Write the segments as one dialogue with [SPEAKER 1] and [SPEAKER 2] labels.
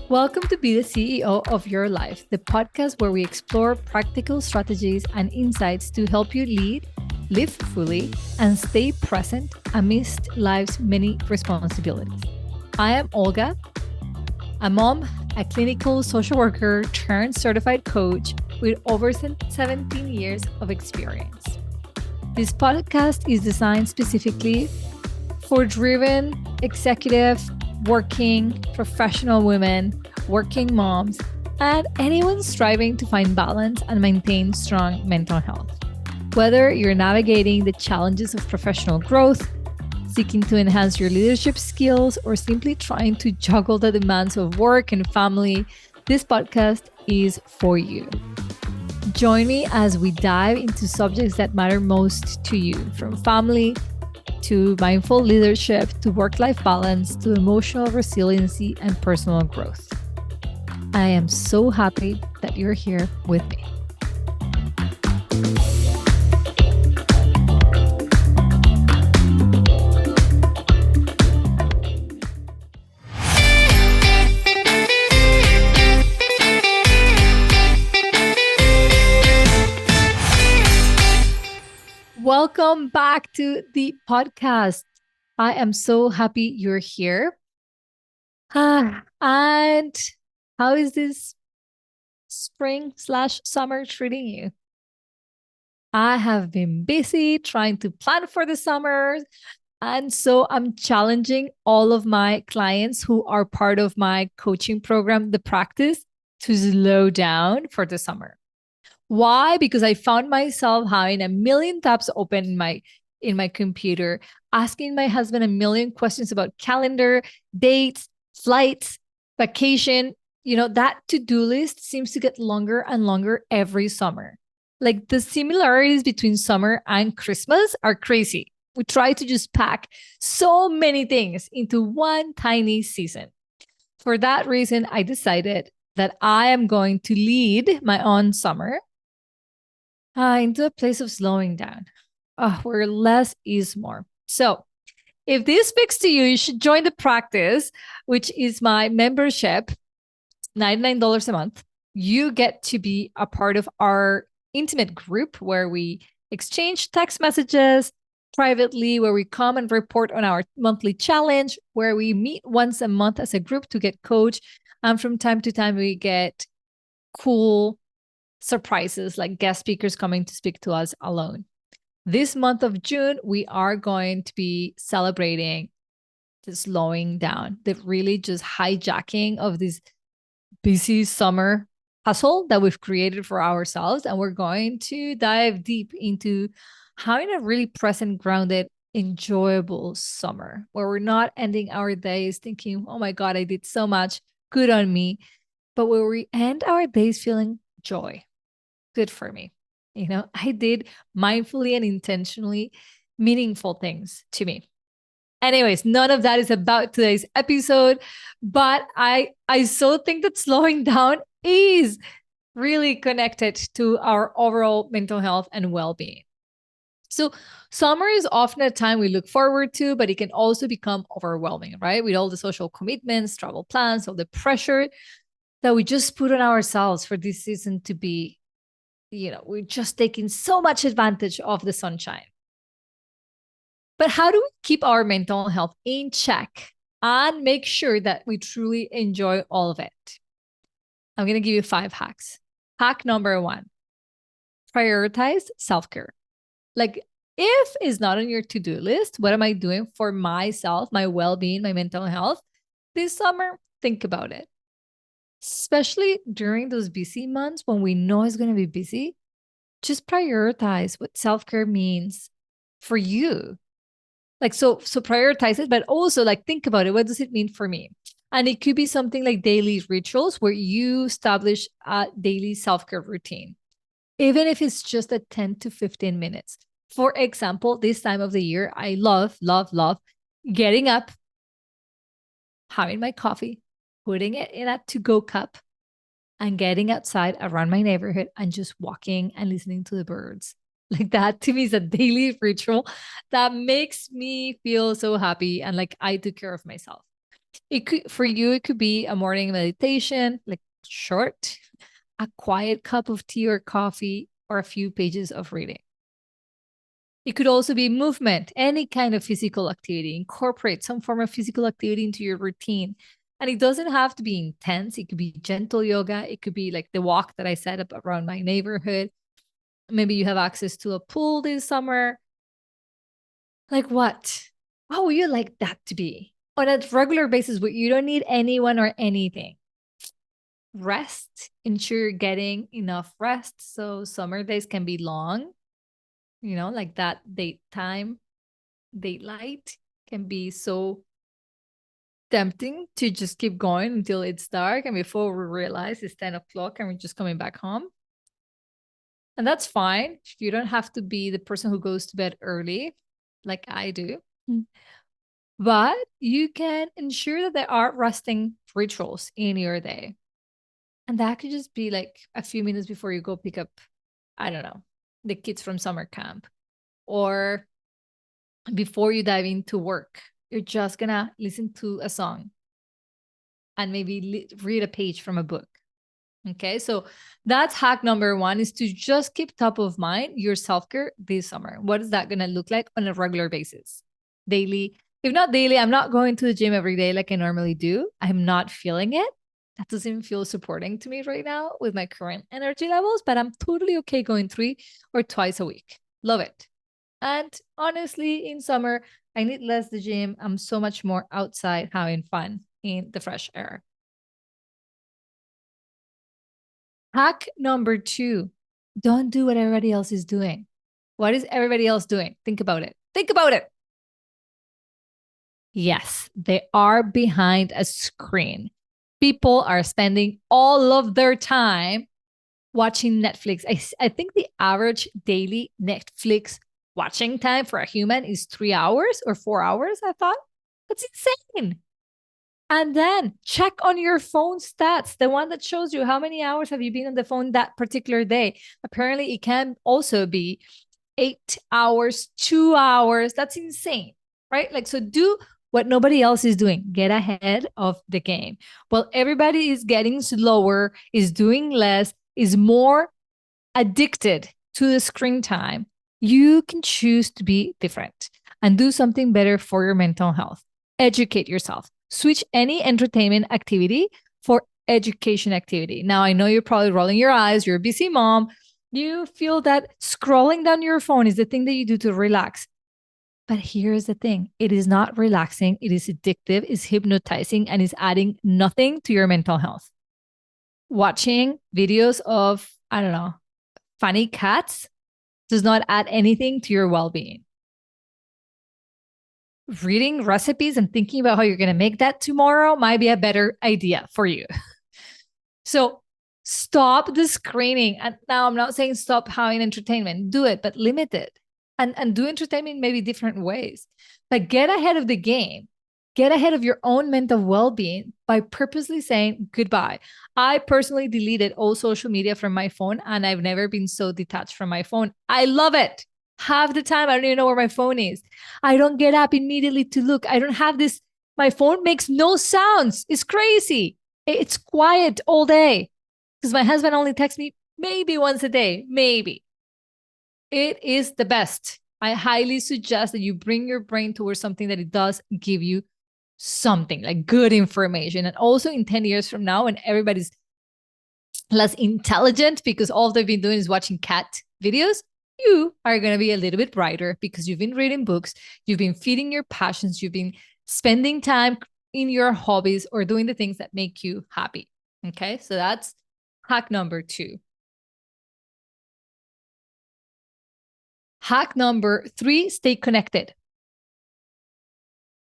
[SPEAKER 1] Welcome to Be the CEO of Your Life, the podcast where we explore practical strategies and insights to help you lead, live fully, and stay present amidst life's many responsibilities. I am Olga, a mom, a clinical social worker turned certified coach with over 17 years of experience. This podcast is designed specifically for driven, executive, working, professional women, working moms, and anyone striving to find balance and maintain strong mental health. Whether you're navigating the challenges of professional growth, seeking to enhance your leadership skills, or simply trying to juggle the demands of work and family, this podcast is for you. Join me as we dive into subjects that matter most to you, from family to mindful leadership, to work-life balance, to emotional resiliency and personal growth. I am so happy that you're here with me. Welcome back to the podcast. I am so happy you're here. And how is this spring/summer treating you? I have been busy trying to plan for the summer. And so I'm challenging all of my clients who are part of my coaching program, The Practice, to slow down for the summer. Why? Because I found myself having a million tabs open in my computer, asking my husband a million questions about calendar, dates, flights, vacation. That to-do list seems to get longer and longer every summer. Like the similarities between summer and Christmas are crazy. We try to just pack so many things into one tiny season. For that reason, I decided that I am going to lead my own summer into a place of slowing down, where less is more. So if this speaks to you, you should join The Practice, which is my membership, $99 a month. You get to be a part of our intimate group where we exchange text messages privately, where we come and report on our monthly challenge, where we meet once a month as a group to get coached. And from time to time, we get cool surprises like guest speakers coming to speak to us alone. This month of June, we are going to be celebrating the slowing down, the really just hijacking of this busy summer hustle that we've created for ourselves. And we're going to dive deep into having a really present, grounded, enjoyable summer where we're not ending our days thinking, oh my God, I did so much, good on me, but where we end our days feeling joy. Good for me. I did mindfully and intentionally meaningful things to me. Anyways, none of that is about today's episode, but I so think that slowing down is really connected to our overall mental health and well-being. So summer is often a time we look forward to, but it can also become overwhelming, right? With all the social commitments, travel plans, all the pressure that we just put on ourselves for this season to be, we're just taking so much advantage of the sunshine. But how do we keep our mental health in check and make sure that we truly enjoy all of it? I'm going to give you 5 hacks. Hack number 1, prioritize self-care. Like if it's not on your to-do list, what am I doing for myself, my well-being, my mental health this summer? Think about it. Especially during those busy months when we know it's going to be busy, just prioritize what self-care means for you. So prioritize it, but also think about it. What does it mean for me? And it could be something like daily rituals where you establish a daily self-care routine, even if it's just a 10 to 15 minutes. For example, this time of the year, I love getting up, having my coffee, putting it in a to-go cup, and getting outside around my neighborhood and just walking and listening to the birds. Like that to me is a daily ritual that makes me feel so happy and like I took care of myself. It could, for you, it could be a morning meditation, like short, a quiet cup of tea or coffee, or a few pages of reading. It could also be movement, any kind of physical activity. Incorporate some form of physical activity into your routine. And it doesn't have to be intense. It could be gentle yoga. It could be like the walk that I set up around my neighborhood. Maybe you have access to a pool this summer. Like what? How would you like that to be? On a regular basis, where you don't need anyone or anything. Rest, ensure you're getting enough rest. So summer days can be long, like that daylight can be so tempting to just keep going until it's dark. And before we realize it's 10 o'clock and we're just coming back home. And that's fine. You don't have to be the person who goes to bed early like I do. But you can ensure that there are resting rituals in your day. And that could just be like a few minutes before you go pick up, I don't know, the kids from summer camp, or before you dive into work. You're just gonna listen to a song and maybe read a page from a book. Okay, so that's hack number one, is to just keep top of mind your self-care this summer. What is that gonna look like on a regular basis? Daily. If not daily, I'm not going to the gym every day like I normally do. I'm not feeling it. That doesn't feel supporting to me right now with my current energy levels, but I'm totally okay going 3 or twice a week. Love it. And honestly, in summer, I need less the gym. I'm so much more outside having fun in the fresh air. Hack number 2, don't do what everybody else is doing. What is everybody else doing? Think about it. Think about it. Yes, they are behind a screen. People are spending all of their time watching Netflix. I think the average daily Netflix watching time for a human is 3 hours or 4 hours, I thought. That's insane. And then check on your phone stats, the one that shows you how many hours have you been on the phone that particular day. Apparently, it can also be 8 hours, 2 hours. That's insane, right? Like, so do what nobody else is doing. Get ahead of the game. Well, everybody is getting slower, is doing less, is more addicted to the screen time. You can choose to be different and do something better for your mental health. Educate yourself. Switch any entertainment activity for education activity. Now, I know you're probably rolling your eyes. You're a busy mom. You feel that scrolling down your phone is the thing that you do to relax. But here's the thing, it is not relaxing. It is addictive, is hypnotizing, and is adding nothing to your mental health. Watching videos of, I don't know, funny cats does not add anything to your well being. Reading recipes and thinking about how you're going to make that tomorrow might be a better idea for you. So stop the screening. And now I'm not saying stop having entertainment, do it, but limit it. And do entertainment maybe different ways. But get ahead of the game. Get ahead of your own mental well-being by purposely saying goodbye. I personally deleted all social media from my phone, and I've never been so detached from my phone. I love it. Half the time, I don't even know where my phone is. I don't get up immediately to look. I don't have this. My phone makes no sounds. It's crazy. It's quiet all day because my husband only texts me maybe once a day, maybe. It is the best. I highly suggest that you bring your brain towards something that it does give you something like good information. And also in 10 years from now, when everybody's less intelligent because all they've been doing is watching cat videos, you are going to be a little bit brighter because you've been reading books, you've been feeding your passions, you've been spending time in your hobbies or doing the things that make you happy. Okay, so that's hack number 2. Hack number 3, stay connected.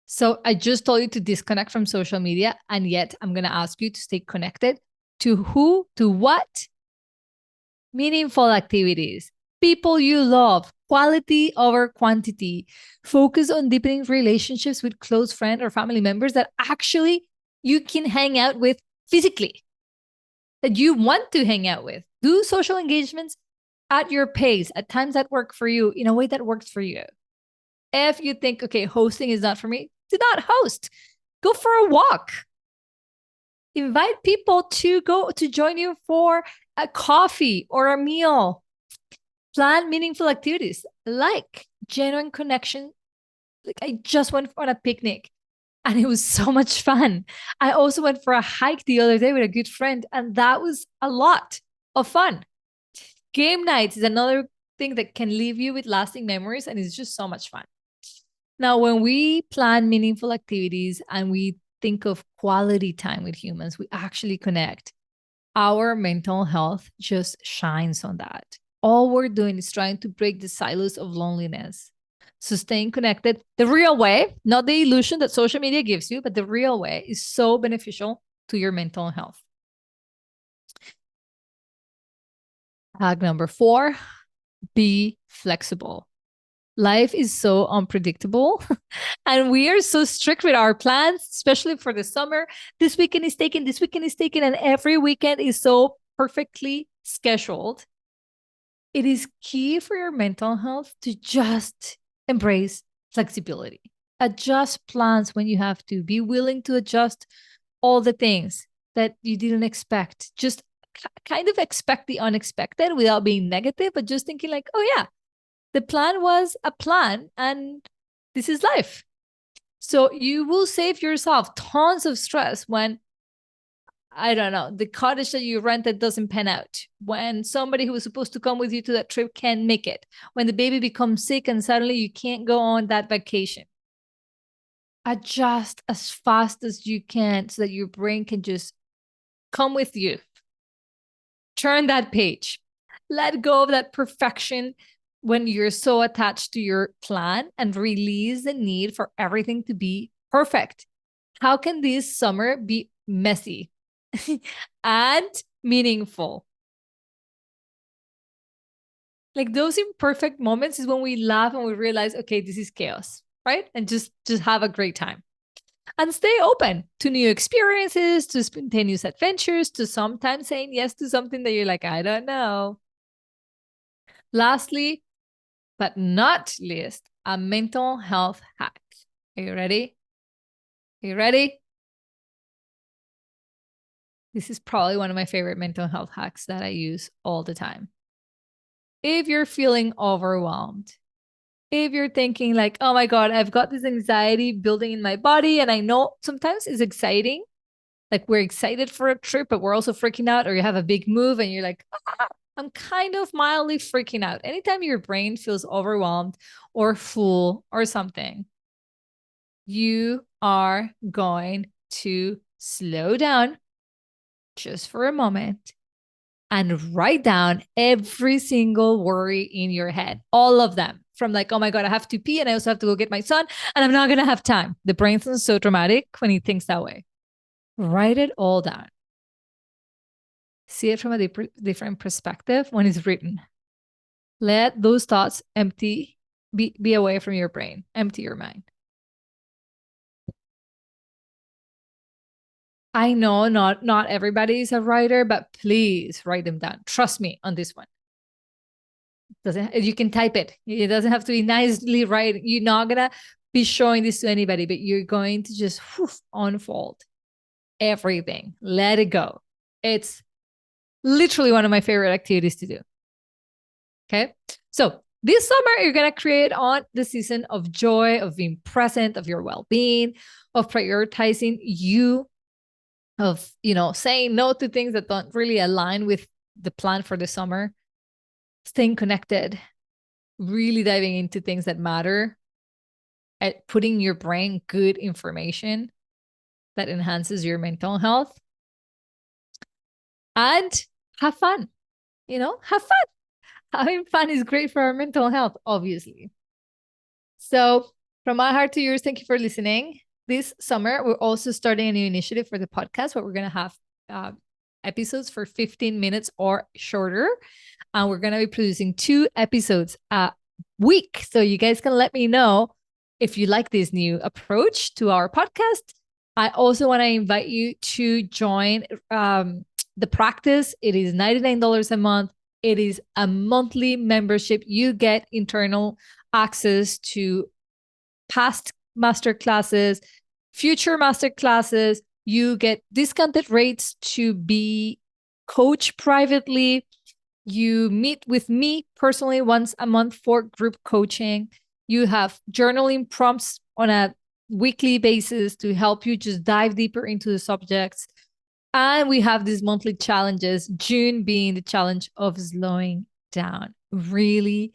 [SPEAKER 1] So I just told you to disconnect from social media, and yet I'm going to ask you to stay connected to who, to what? Meaningful activities, people you love, quality over quantity. Focus on deepening relationships with close friends or family members that actually you can hang out with physically, that you want to hang out with. Do social engagements at your pace, at times that work for you, in a way that works for you. If you think, okay, hosting is not for me, do not host. Go for a walk. Invite people to go to join you for a coffee or a meal. Plan meaningful activities like genuine connection. Like I just went on a picnic and it was so much fun. I also went for a hike the other day with a good friend, and that was a lot of fun. Game nights is another thing that can leave you with lasting memories, and it's just so much fun. Now, when we plan meaningful activities and we think of quality time with humans, we actually connect. Our mental health just shines on that. All we're doing is trying to break the silos of loneliness. So staying connected the real way, not the illusion that social media gives you, but the real way is so beneficial to your mental health. Hack number 4, be flexible. Life is so unpredictable and we are so strict with our plans, especially for the summer. This weekend is taken, this weekend is taken, and every weekend is so perfectly scheduled. It is key for your mental health to just embrace flexibility. Adjust plans when you have to. Be willing to adjust all the things that you didn't expect. Just kind of expect the unexpected without being negative, but just thinking like, oh yeah, the plan was a plan and this is life. So you will save yourself tons of stress when, I don't know, the cottage that you rented doesn't pan out, when somebody who was supposed to come with you to that trip can't make it, when the baby becomes sick and suddenly you can't go on that vacation. Adjust as fast as you can so that your brain can just come with you. Turn that page. Let go of that perfection when you're so attached to your plan and release the need for everything to be perfect. How can this summer be messy and meaningful? Like those imperfect moments is when we laugh and we realize, okay, this is chaos, right? And just have a great time. And stay open to new experiences, to spontaneous adventures, to sometimes saying yes to something that you're like, I don't know. Lastly, but not least, a mental health hack. Are you ready? Are you ready? This is probably one of my favorite mental health hacks that I use all the time. If you're feeling overwhelmed, if you're thinking like, oh my God, I've got this anxiety building in my body, and I know sometimes it's exciting. Like we're excited for a trip, but we're also freaking out, or you have a big move and you're like, I'm kind of mildly freaking out. Anytime your brain feels overwhelmed or full or something, you are going to slow down just for a moment and write down every single worry in your head, all of them. From like, oh my God, I have to pee and I also have to go get my son and I'm not going to have time. The brain is so dramatic when he thinks that way. Write it all down. See it from a different perspective when it's written. Let those thoughts be away from your brain, empty your mind. I know not everybody is a writer, but please write them down. Trust me on this one. Doesn't you can type it. It doesn't have to be nicely written. You're not gonna be showing this to anybody, but you're going to just unfold everything. Let it go. It's literally one of my favorite activities to do. Okay. So this summer, you're going to create on the season of joy, of being present, of your well-being, of prioritizing you, of, saying no to things that don't really align with the plan for the summer, staying connected, really diving into things that matter, at putting your brain good information that enhances your mental health, and have fun. Have fun. Having fun is great for our mental health, obviously. So, from my heart to yours, thank you for listening. This summer, we're also starting a new initiative for the podcast where we're going to have episodes for 15 minutes or shorter. And we're going to be producing 2 episodes a week. So, you guys can let me know if you like this new approach to our podcast. I also want to invite you to join the practice. It is $99 a month. It is a monthly membership. You get internal access to past master classes, future master classes. You get discounted rates to be coached privately. You meet with me personally once a month for group coaching. You have journaling prompts on a weekly basis to help you just dive deeper into the subjects. And we have these monthly challenges, June being the challenge of slowing down, really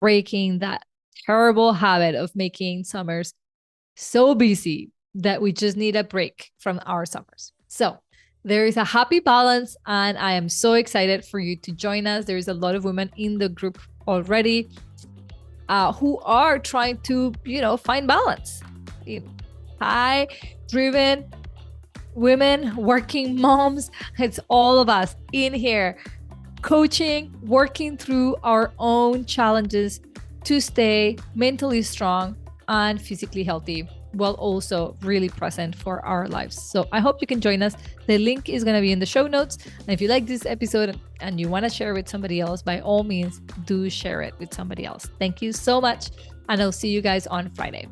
[SPEAKER 1] breaking that terrible habit of making summers so busy that we just need a break from our summers. So there is a happy balance, and I am so excited for you to join us. There is a lot of women in the group already who are trying to, find balance. High-driven women, working moms, it's all of us in here coaching, working through our own challenges to stay mentally strong and physically healthy, while also really present for our lives. So I hope you can join us. The link is going to be in the show notes. And if you like this episode and you want to share it with somebody else, by all means, do share it with somebody else. Thank you so much. And I'll see you guys on Friday.